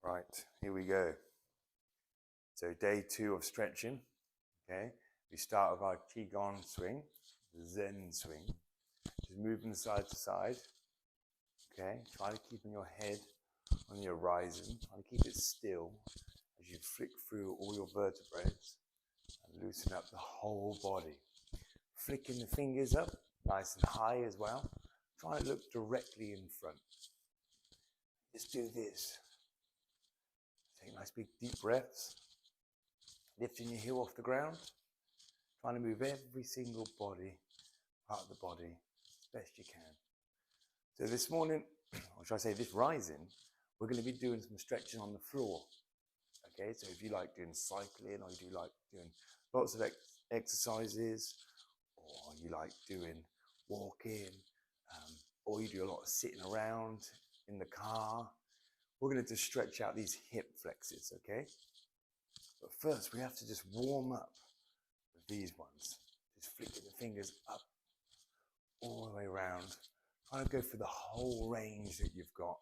Right, here we go. So day 2 of stretching, okay? We start with our Qigong swing, the Zen swing. Just moving side to side, okay? Try to keep your head on the horizon. Try to keep it still as you flick through all your vertebrae and loosen up the whole body. Flicking the fingers up, nice and high as well. Try to look directly in front. Just do this. Take nice big deep breaths. Lifting your heel off the ground. Trying to move every single part of the body as best you can. So this morning, or should I say this rising, we're going to be doing some stretching on the floor. Okay, so if you like doing cycling, or you do like doing lots of exercises, or you like doing walking, or you do a lot of sitting around in the car, we're going to just stretch out these hip flexors, okay? But first, we have to just warm up with these ones. Just flicking the fingers up all the way around. Try to go for the whole range that you've got.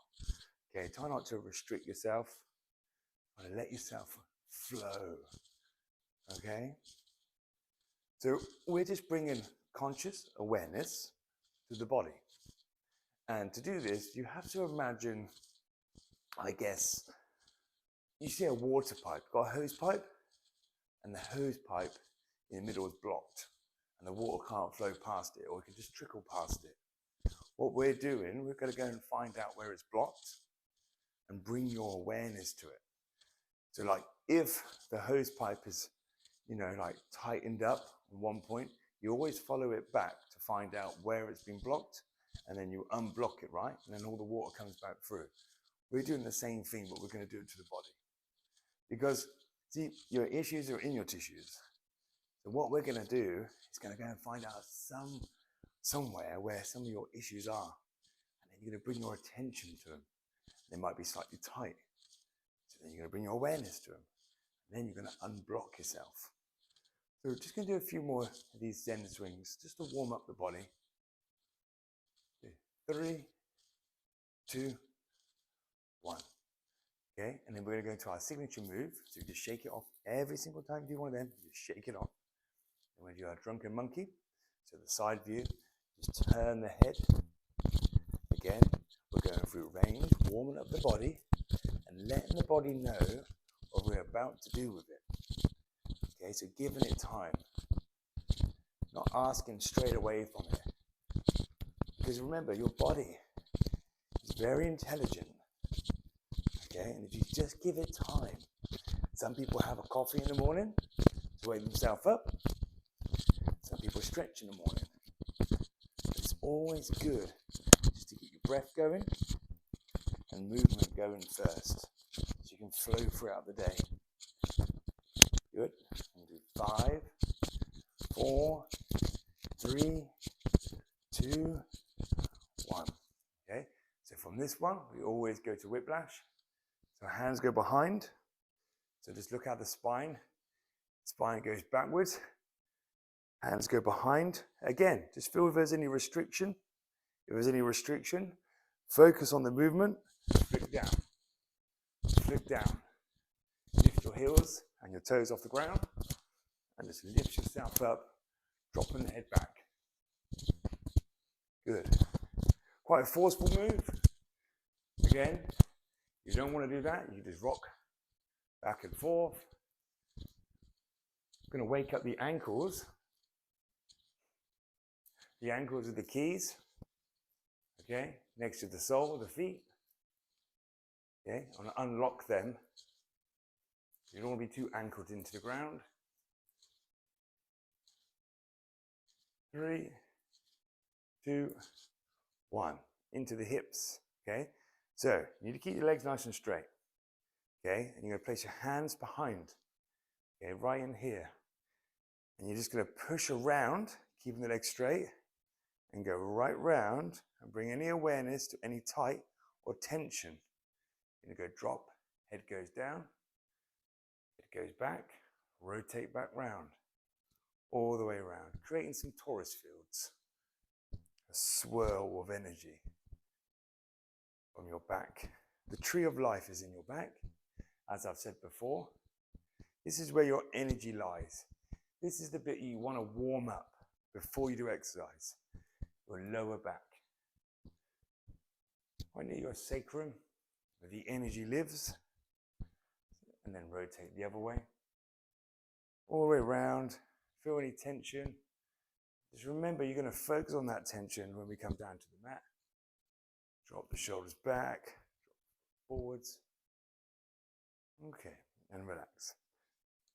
Okay, try not to restrict yourself. Try to let yourself flow. Okay? So we're just bringing conscious awareness to the body. And to do this, you have to imagine, I guess, you see a water pipe, got a hose pipe, and the hose pipe in the middle is blocked, and the water can't flow past it, or it can just trickle past it. What we're doing, we're going to go and find out where it's blocked and bring your awareness to it. So like if the hose pipe is, like tightened up at one point, you always follow it back to find out where it's been blocked, and then you unblock it, right? And then all the water comes back through. We're doing the same thing, but we're going to do it to the body. Because, see, your issues are in your tissues. So what we're going to do is going to go and find out somewhere where some of your issues are. And then you're going to bring your attention to them. They might be slightly tight. So then you're going to bring your awareness to them. And then you're going to unblock yourself. So we're just going to do a few more of these Zen swings just to warm up the body. 3, 2, 1. Okay, and then we're going to go into our signature move. So you just shake it off every single time you do one of them. You just shake it off. And when you do our drunken monkey, so the side view, just turn the head. Again, we're going through range, warming up the body, and letting the body know what we're about to do with it. Okay, so giving it time. Not asking straight away from it. Because remember, your body is very intelligent. Okay, and if you just give it time. Some people have a coffee in the morning to wake themselves up. Some people stretch in the morning. It's always good just to get your breath going and movement going first, so you can flow throughout the day. Good. And do 5, 4, 3, 2, 1. Okay. So from this one, we always go to whiplash. So hands go behind. So just look at the spine. Spine goes backwards. Hands go behind. Again, just feel if there's any restriction. If there's any restriction, focus on the movement. Flick down. Flick down. Lift your heels and your toes off the ground. And just lift yourself up, dropping the head back. Good. Quite a forceful move. Again, you don't want to do that. You just rock back and forth. I'm going to wake up the ankles. The ankles are the keys. Okay, next to the sole of the feet. Okay, I'm going to unlock them. You don't want to be too anchored into the ground. 3, 2, 1. Into the hips. Okay, so you need to keep your legs nice and straight. Okay, and you're going to place your hands behind. Okay, right in here. And you're just going to push around, keeping the legs straight, and go right round and bring any awareness to any tight or tension. You're going to go drop, head goes down, head goes back, rotate back round, all the way around, creating some torus fields, a swirl of energy from your back The tree of life is in your back, as I've said before. This is where your energy lies. This is the bit you want to warm up before you do exercise. Your lower back. Right near your sacrum, where the energy lives. And then rotate the other way. All the way around. Feel any tension. Just remember, you're going to focus on that tension when we come down to the mat. Drop the shoulders back, drop forwards. Okay, and relax.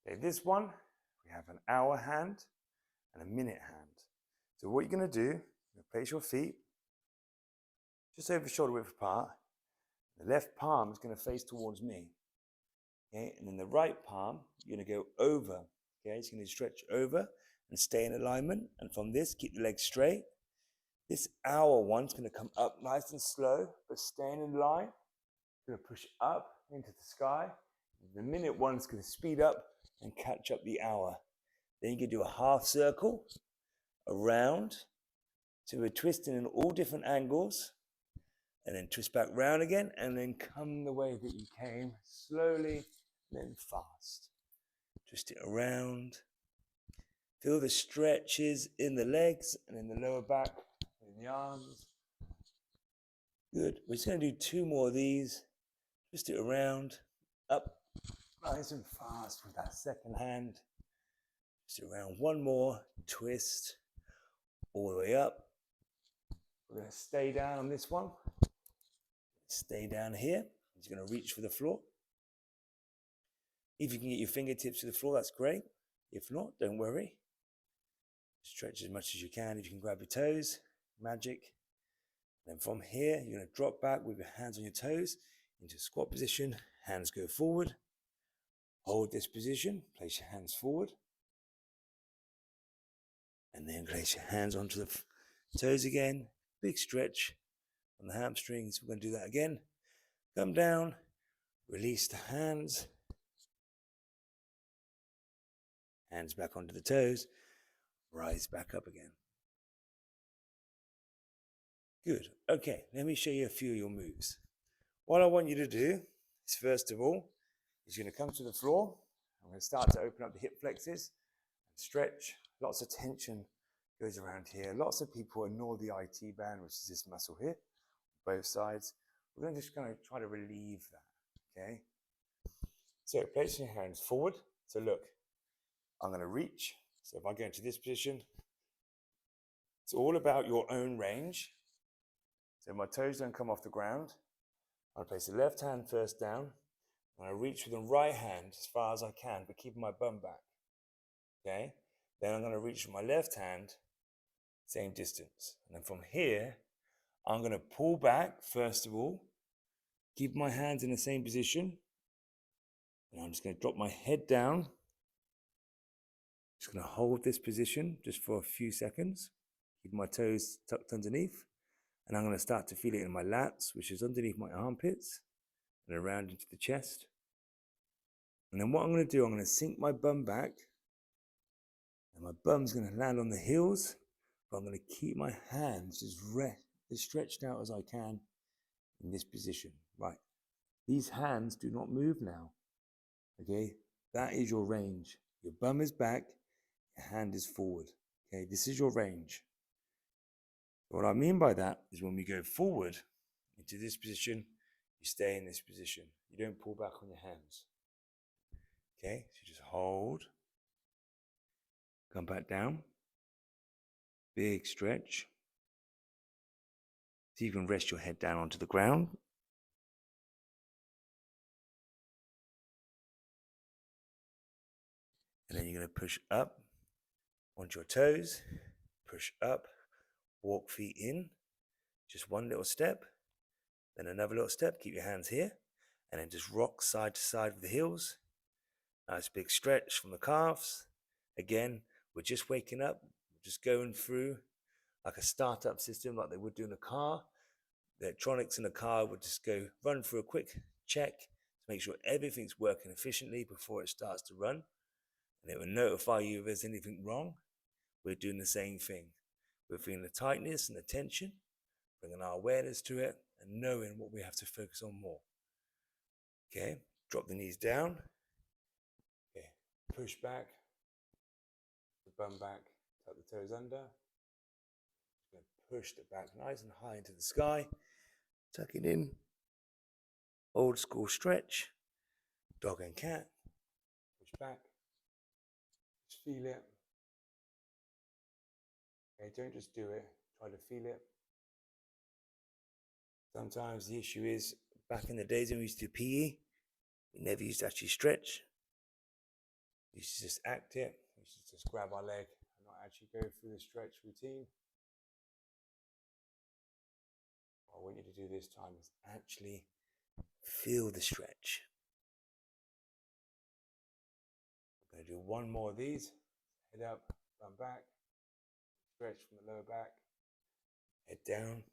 Okay, this one, we have an hour hand and a minute hand. So what you're going to do, you're place your feet just over shoulder width apart. The left palm is going to face towards me. Okay, and then the right palm, you're going to go over. Okay, it's going to stretch over and stay in alignment. And from this, keep the legs straight. This hour one's going to come up nice and slow, but staying in line. Going to push up into the sky. The minute one's going to speed up and catch up the hour. Then you can do a half circle around. So we're twisting in all different angles. And then twist back round again. And then come the way that you came. Slowly, then fast. Twist it around. Feel the stretches in the legs and in the lower back, in the arms. Good. We're just going to do 2 more of these. Twist it around, up, nice and fast with that second hand. Twist it around 1 more, twist, all the way up. We're going to stay down on this one. Stay down here. He's going to reach for the floor. If you can get your fingertips to the floor, that's great. If not, don't worry. Stretch as much as you can. If you can grab your toes, magic. Then from here, you're going to drop back with your hands on your toes into squat position. Hands go forward. Hold this position. Place your hands forward. And then place your hands onto the toes again. Big stretch on the hamstrings. We're going to do that again. Come down. Release the hands. Hands back onto the toes. Rise back up again. Good. Okay, let me show you a few of your moves. What I want you to do is, first of all, is you're going to come to the floor. I'm going to start to open up the hip flexors and stretch. Lots of tension goes around here. Lots of people ignore the IT band, which is this muscle here, both sides. We're going to just kind of try to relieve that, okay? So place your hands forward. So look, I'm going to reach. So if I go into this position, it's all about your own range. So my toes don't come off the ground. I'll place the left hand first down. And I reach with the right hand as far as I can, but keeping my bum back. Okay? Then I'm going to reach with my left hand, same distance. And then from here, I'm going to pull back, first of all, keep my hands in the same position. And I'm just going to drop my head down. Just going to hold this position just for a few seconds. Keep my toes tucked underneath. And I'm going to start to feel it in my lats, which is underneath my armpits, and around into the chest. And then what I'm going to do, I'm going to sink my bum back. And my bum's going to land on the heels. But I'm going to keep my hands as stretched out as I can in this position. Right. These hands do not move now. Okay. That is your range. Your bum is back. Your hand is forward. Okay, this is your range. What I mean by that is when we go forward into this position, you stay in this position. You don't pull back on your hands. Okay, so just hold. Come back down. Big stretch. So you can rest your head down onto the ground. And then you're going to push up onto your toes, push up, walk feet in, just one little step, then another little step, keep your hands here, and then just rock side to side with the heels. Nice big stretch from the calves. Again, we're just waking up, we're just going through like a startup system like they would do in a car. The electronics in the car would just run through a quick check to make sure everything's working efficiently before it starts to run. And it will notify you if there's anything wrong. We're doing the same thing. We're feeling the tightness and the tension, bringing our awareness to it, and knowing what we have to focus on more. Okay, drop the knees down. Okay, push back, the bum back, tuck the toes under. Push the back nice and high into the sky. Tuck it in. Old school stretch. Dog and cat. Push back. Just feel it. Okay, don't just do it. Try to feel it. Sometimes the issue is, back in the days when we used to do PE, we never used to actually stretch. We used to just act it. We used to just grab our leg and not actually go through the stretch routine. What I want you to do this time is actually feel the stretch. We're going to do one more of these. Head up, bum back, stretch from the lower back, head down.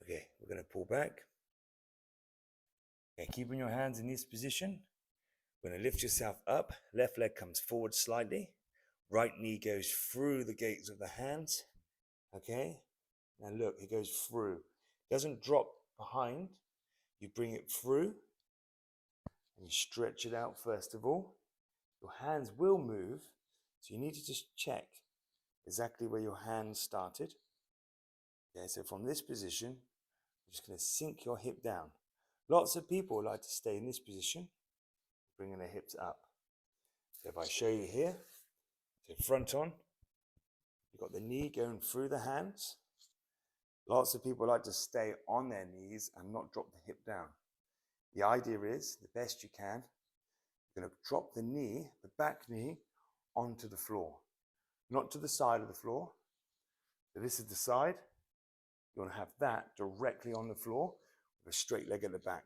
Okay, we're going to pull back. Okay, keeping your hands in this position. We're going to lift yourself up. Left leg comes forward slightly. Right knee goes through the gates of the hands. Okay, now look, it goes through. It doesn't drop behind. You bring it through and you stretch it out first of all. Your hands will move, so you need to just check exactly where your hands started. Okay, so from this position, you're just going to sink your hip down. Lots of people like to stay in this position, bringing their hips up. So if I show you here, so front on, you've got the knee going through the hands. Lots of people like to stay on their knees and not drop the hip down. The idea is, the best you can, you're going to drop the knee, the back knee, onto the floor, not to the side of the floor. So this is the side. You want to have that directly on the floor with a straight leg at the back.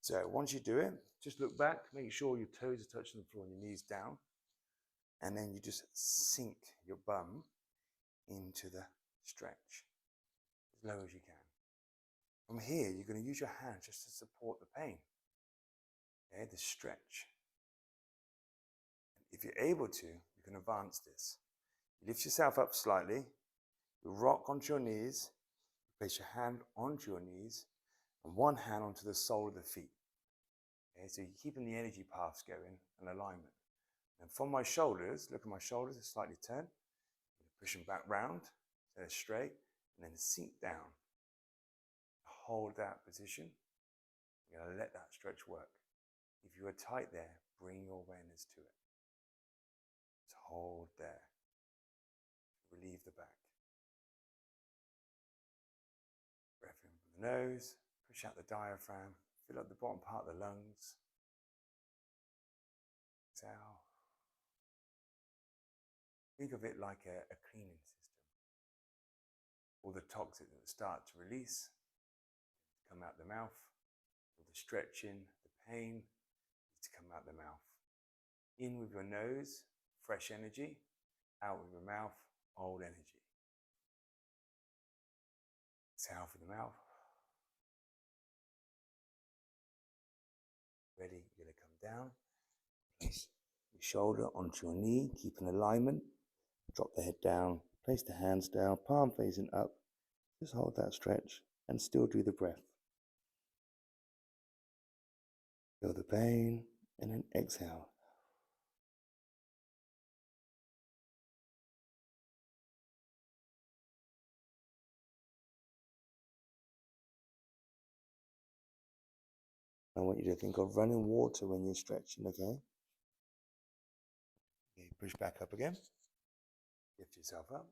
So once you do it, just look back, make sure your toes are touching the floor and your knees down. And then you just sink your bum into the stretch as low as you can. From here, you're going to use your hands just to support the pain. Okay, the stretch. If you're able to, you can advance this. You lift yourself up slightly, you rock onto your knees, you place your hand onto your knees, and one hand onto the sole of the feet. Okay, so you're keeping the energy paths going and alignment. And from my shoulders, look at my shoulders, they're slightly turned. Push them back round, so they're straight, and then sink down. Hold that position. You're going to let that stretch work. If you are tight there, bring your awareness to it. Just hold there. Relieve the back. Breath in from the nose, push out the diaphragm, fill up the bottom part of the lungs. Exhale. Think of it like a cleaning system. All the toxins that start to release, come out the mouth. All the stretching, the pain, needs to come out the mouth. In with your nose, fresh energy. Out with your mouth, old energy. Exhale from the mouth. Ready, you're going to come down. Place your shoulder onto your knee, keep an alignment. Drop the head down, place the hands down, palm facing up. Just hold that stretch and still do the breath. Feel the pain and then exhale. I want you to think of running water when you're stretching, okay? Okay, push back up again. Lift yourself up.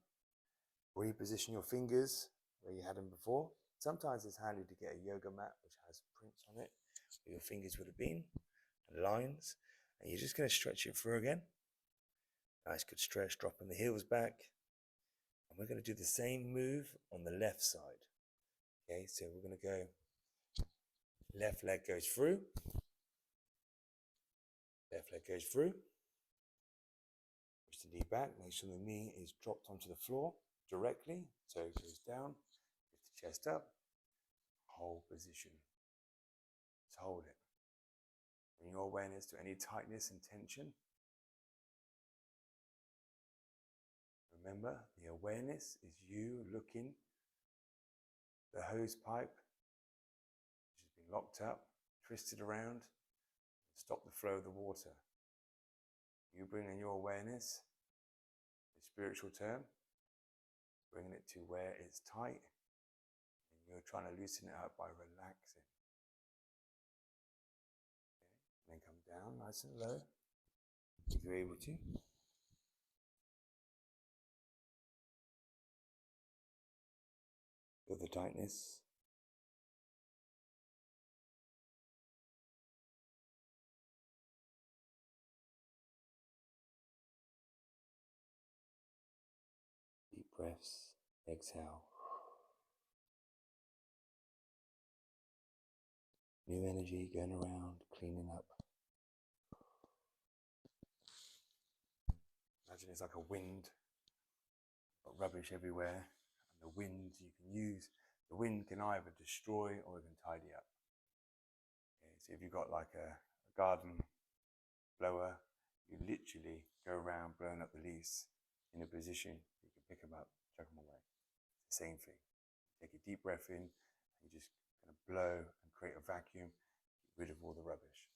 Reposition your fingers where you had them before. Sometimes it's handy to get a yoga mat which has prints on it where your fingers would have been, and lines. And you're just going to stretch it through again. Nice good stretch, dropping the heels back. And we're going to do the same move on the left side. Okay, so we're going to go, left leg goes through. Left leg goes through. Push the knee back, make sure the knee is dropped onto the floor directly. So it goes down, lift the chest up, hold position. Just hold it. Bring your awareness to any tightness and tension. Remember, the awareness is you looking the hose pipe, which has been locked up, twisted around, stop the flow of the water. You bring in your awareness, the spiritual term, bringing it to where it's tight, and you're trying to loosen it up by relaxing. Okay. And then come down nice and low, if you're able to. Feel the tightness. Deep breaths, exhale. New energy going around, cleaning up. Imagine it's like a wind, got rubbish everywhere, and the wind you can use. The wind can either destroy or it can tidy up. Okay, so if you've got like a garden blower, you literally go around blowing up the leaves in a position you can pick them up, chuck them away. It's the same thing. Take a deep breath in, and you just kind of blow and create a vacuum, get rid of all the rubbish.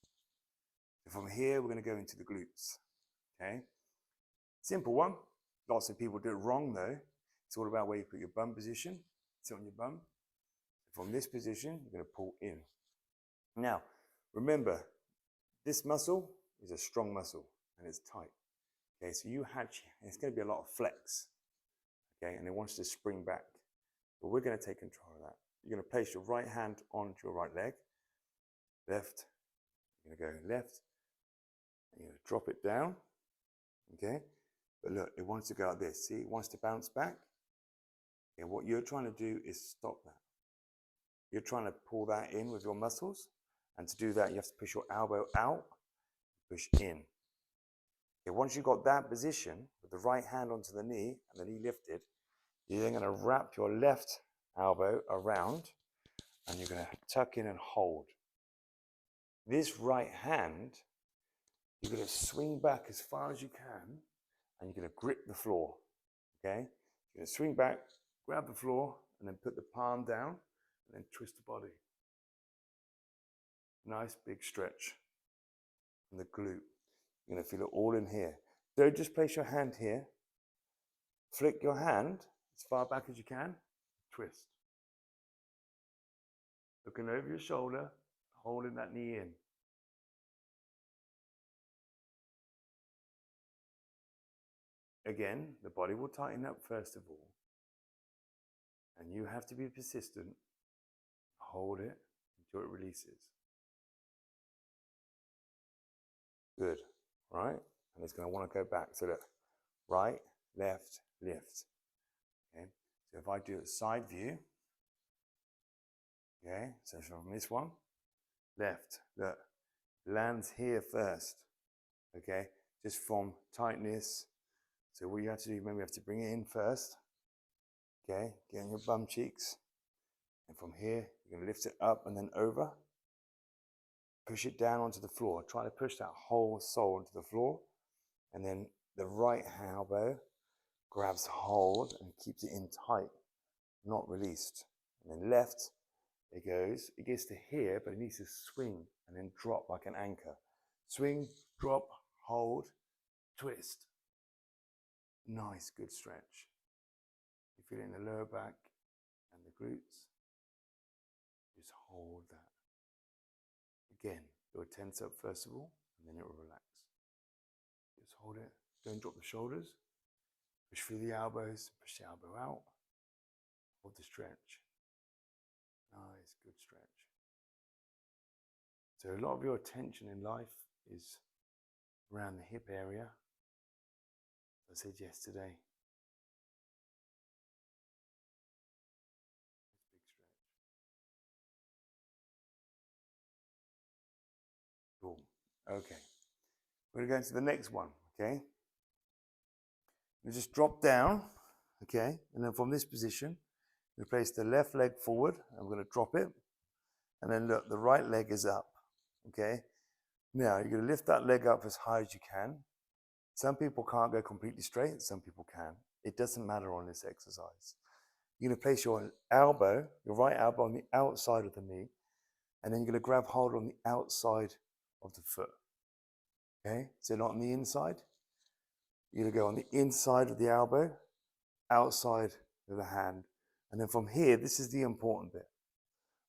So from here, we're going to go into the glutes. Okay, simple one. Lots of people do it wrong though. It's all about where you put your bum position. Sit on your bum. From this position, you're going to pull in. Now, remember, this muscle is a strong muscle and it's tight. Okay, so it's going to be a lot of flex. Okay, and it wants to spring back. But we're going to take control of that. You're going to place your right hand onto your right leg. Left. You're going to go left. And you're going to drop it down. Okay, but look, it wants to go like this. See, it wants to bounce back. Okay, what you're trying to do is stop that. You're trying to pull that in with your muscles. And to do that, you have to push your elbow out, push in. Okay, once you've got that position, with the right hand onto the knee and the knee lifted, you're then going to wrap your left elbow around and you're going to tuck in and hold. This right hand, you're going to swing back as far as you can and you're going to grip the floor. Okay? You're going to swing back, grab the floor, and then put the palm down and then twist the body. Nice big stretch from the glute. You're going to feel it all in here. Don't just place your hand here. Flick your hand as far back as you can. Twist. Looking over your shoulder, holding that knee in. Again, the body will tighten up first of all. And you have to be persistent. Hold it until it releases. Good, right? And it's going to want to go back. So look, right, left, lift. Okay, so if I do a side view, okay, so from this one, left, look, lands here first, okay, just from tightness. So what you have to do, remember, you have to bring it in first, okay, get on your bum cheeks, and from here, you're going to lift it up and then over. Push it down onto the floor. Try to push that whole sole onto the floor. And then the right elbow grabs hold and keeps it in tight, not released. And then left, it goes. It gets to here, but it needs to swing and then drop like an anchor. Swing, drop, hold, twist. Nice, good stretch. You feel it in the lower back and the glutes. Just hold that. Again, it will tense up first of all, and then it will relax. Just hold it. Don't drop the shoulders. Push through the elbows. Push the elbow out. Hold the stretch. Nice, good stretch. So a lot of your attention in life is around the hip area. As I said yesterday. Big stretch. Cool. Okay. We're going to go into the next one, okay? You just drop down, okay? And then from this position, we place the left leg forward. I'm going to drop it. And then look, the right leg is up, okay? Now, you're going to lift that leg up as high as you can. Some people can't go completely straight. Some people can. It doesn't matter on this exercise. you're going to place your elbow, your right elbow on the outside of the knee, and then you're going to grab hold on the outside of the foot. Okay, so not on the inside. You're going to go on the inside of the elbow, outside of the hand. And then from here, this is the important bit.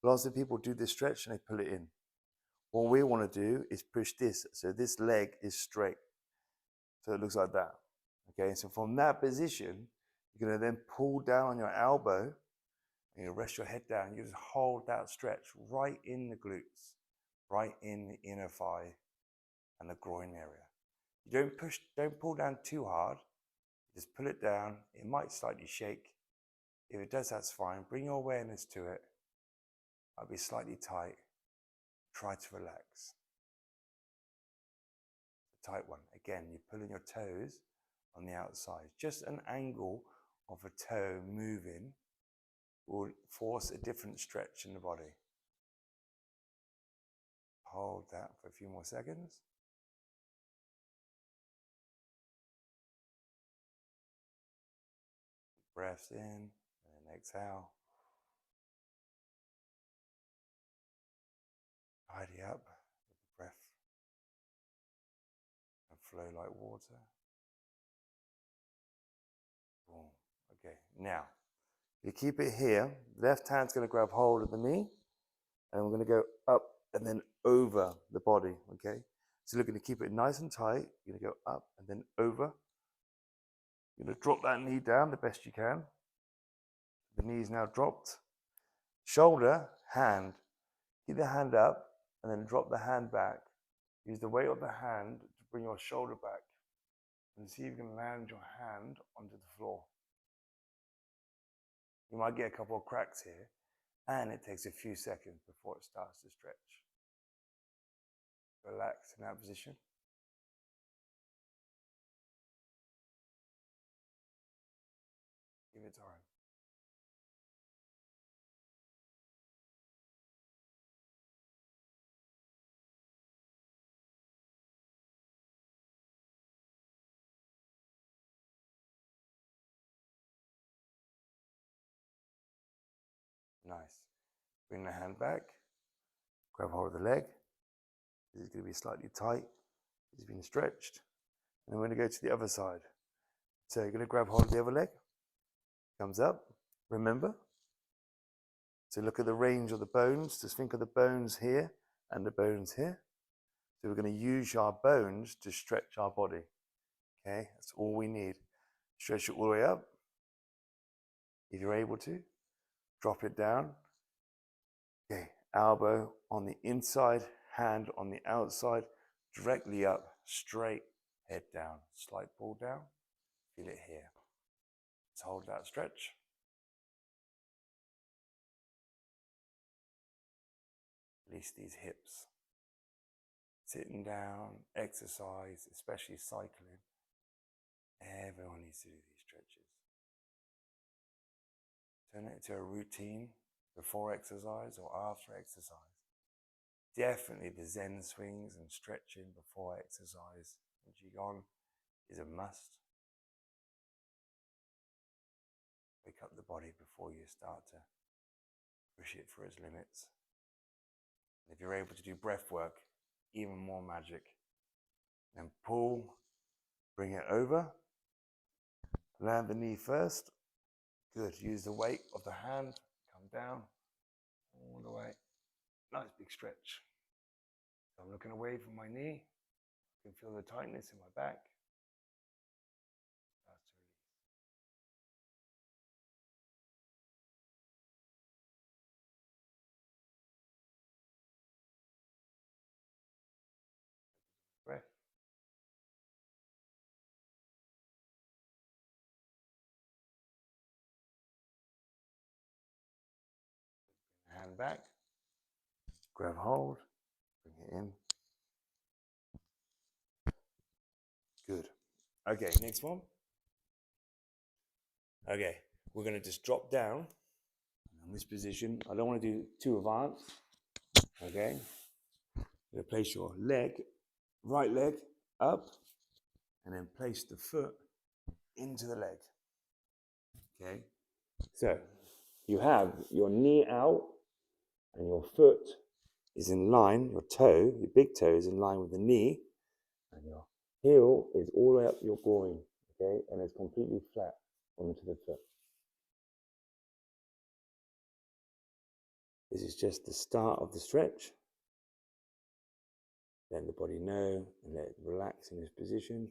Lots of people do this stretch and they pull it in. What we want to do is push this, so this leg is straight. So it looks like that. Okay, so from that position, you're going to then pull down on your elbow, and you rest your head down. You just hold that stretch right in the glutes, right in the inner thigh and the groin area. You don't pull down too hard. Just pull it down. It might slightly shake. If it does, that's fine. Bring your awareness to it. I'll be slightly tight. Try to relax. The tight one. Again, you're pulling your toes on the outside. Just an angle of a toe moving will force a different stretch in the body. Hold that for a few more seconds. Breaths in and then exhale. Tidy up with the breath and flow like water. Boom. Okay, now you keep it here. Left hand's going to grab hold of the knee, and we're going to go up and then over the body. Okay, so you're going to keep it nice and tight. You're going to go up and then over. You're going to drop that knee down the best you can. The knee is now dropped. Shoulder, hand. Keep the hand up and then drop the hand back. Use the weight of the hand to bring your shoulder back. And see if you can land your hand onto the floor. You might get a couple of cracks here, and it takes a few seconds before it starts to stretch. Relax in that position. Give it time. Nice. Bring the hand back. Grab hold of the leg. This is going to be slightly tight. It's been stretched. And we're going to go to the other side. So you're going to grab hold of the other leg. Comes up. Remember. So look at the range of the bones. Just think of the bones here and the bones here. So we're going to use our bones to stretch our body. Okay, that's all we need. Stretch it all the way up. If you're able to, drop it down. Okay, elbow on the inside, hand on the outside, directly up, straight, head down. Slight pull down. Feel it here. Let's hold that stretch. Release these hips. Sitting down, exercise, especially cycling. Everyone needs to do these stretches. Turn it into a routine before exercise or after exercise. Definitely the Zen swings and stretching before exercise and Qigong is a must. Wake up the body before you start to push it for its limits. And if you're able to do breath work, even more magic. Then pull, bring it over, land the knee first. Good, use the weight of the hand, come down, all the way. Nice big stretch. So I'm looking away from my knee. I can feel the tightness in my back. Starts to release. Breath. Hand back. Grab hold. Bring it in. Good. Okay, next one. Okay, we're going to just drop down in this position. I don't want to do too advanced. Okay. You're going to place your leg, right leg up, and then place the foot into the leg. Okay. So you have your knee out and your foot is in line, your toe, your big toe is in line with the knee, and your heel is all the way up your groin, okay, and it's completely flat onto the foot. This is just the start of the stretch. Let the body know and let it relax in this position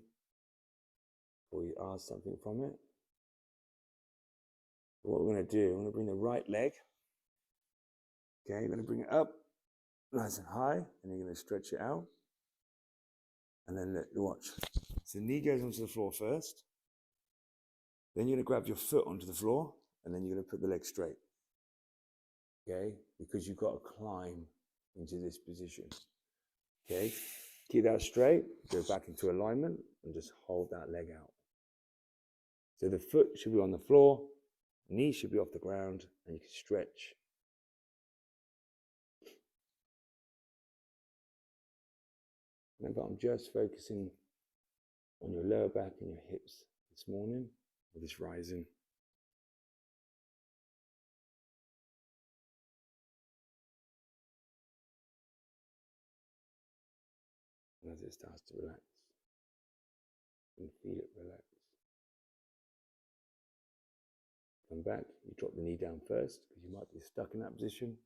before you ask something from it. What we're going to do, I'm going to bring the right leg. Okay, you're going to bring it up nice and high, and you're going to stretch it out. And then watch. So the knee goes onto the floor first. Then you're going to grab your foot onto the floor, and then you're going to put the leg straight. Okay, because you've got to climb into this position. Okay, keep that straight, go back into alignment, and just hold that leg out. So the foot should be on the floor, knee should be off the ground, and you can stretch. Remember, I'm just focusing on your lower back and your hips this morning with this rising. And as it starts to relax, you can feel it relax. Come back, you drop the knee down first because you might be stuck in that position.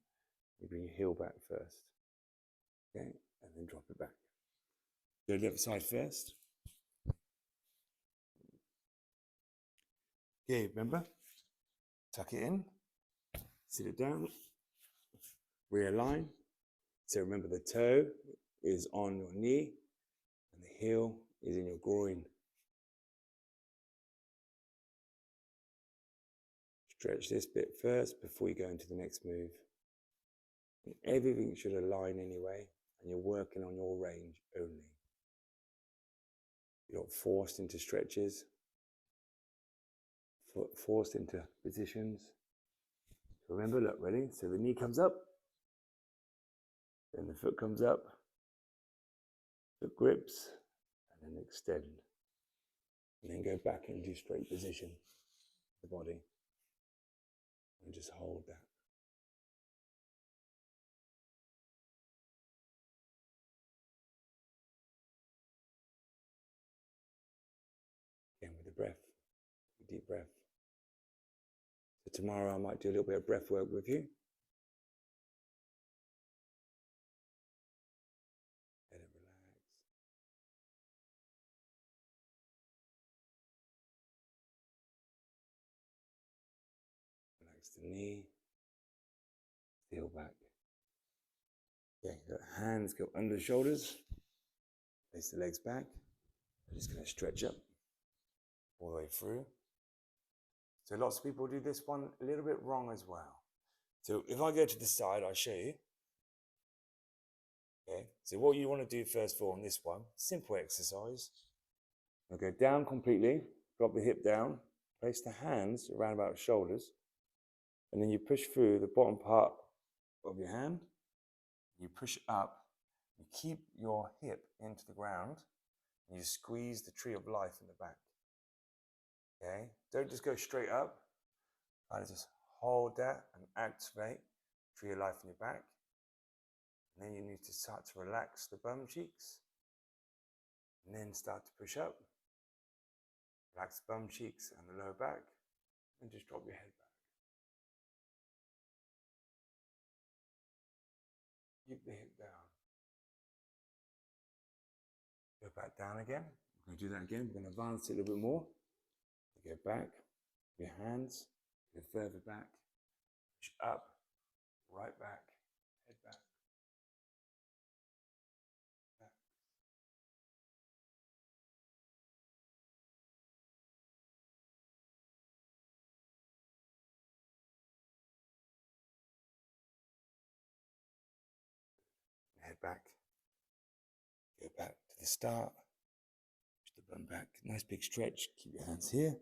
You bring your heel back first, okay, and then drop it back. Go to the other side first. Okay, remember, tuck it in, sit it down, realign. So remember, the toe is on your knee and the heel is in your groin. Stretch this bit first before you go into the next move. And everything should align anyway, and you're working on your range only. You're not forced into stretches, forced into positions. So remember, look, ready? So the knee comes up, then the foot comes up, foot grips, and then extend. And then go back into straight position, the body. And just hold that. Again with the breath, deep breath. So tomorrow I might do a little bit of breath work with you. Let it relax. Relax the knee, heel back. Okay, the hands go under the shoulders, place the legs back. I'm just going to stretch up all the way through. So lots of people do this one a little bit wrong as well. So if I go to the side, I'll show you. Okay, so what you want to do first of all on this one, simple exercise. I'll go down completely, drop the hip down, place the hands around about the shoulders, and then you push through the bottom part of your hand. You push up, you keep your hip into the ground, and you squeeze the tree of life in the back. Okay, don't just go straight up. Kind of just hold that and activate tree of life in your back. And then you need to start to relax the bum cheeks. And then start to push up. Relax the bum cheeks and the lower back. And just drop your head back. Keep the hip down. Go back down again. We're going to do that again. We're going to advance it a little bit more. Go back. Your hands. Go further back. Push up. Right back. Head back. Back. Head back. Go back to the start. Push the bum back. Nice big stretch. Keep your hands here.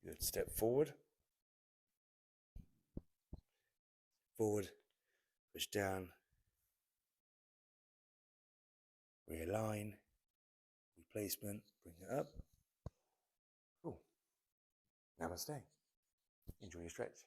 Good. Step forward. Forward. Push down. realign, replacement, bring it up. Cool. Namaste. Enjoy your stretch.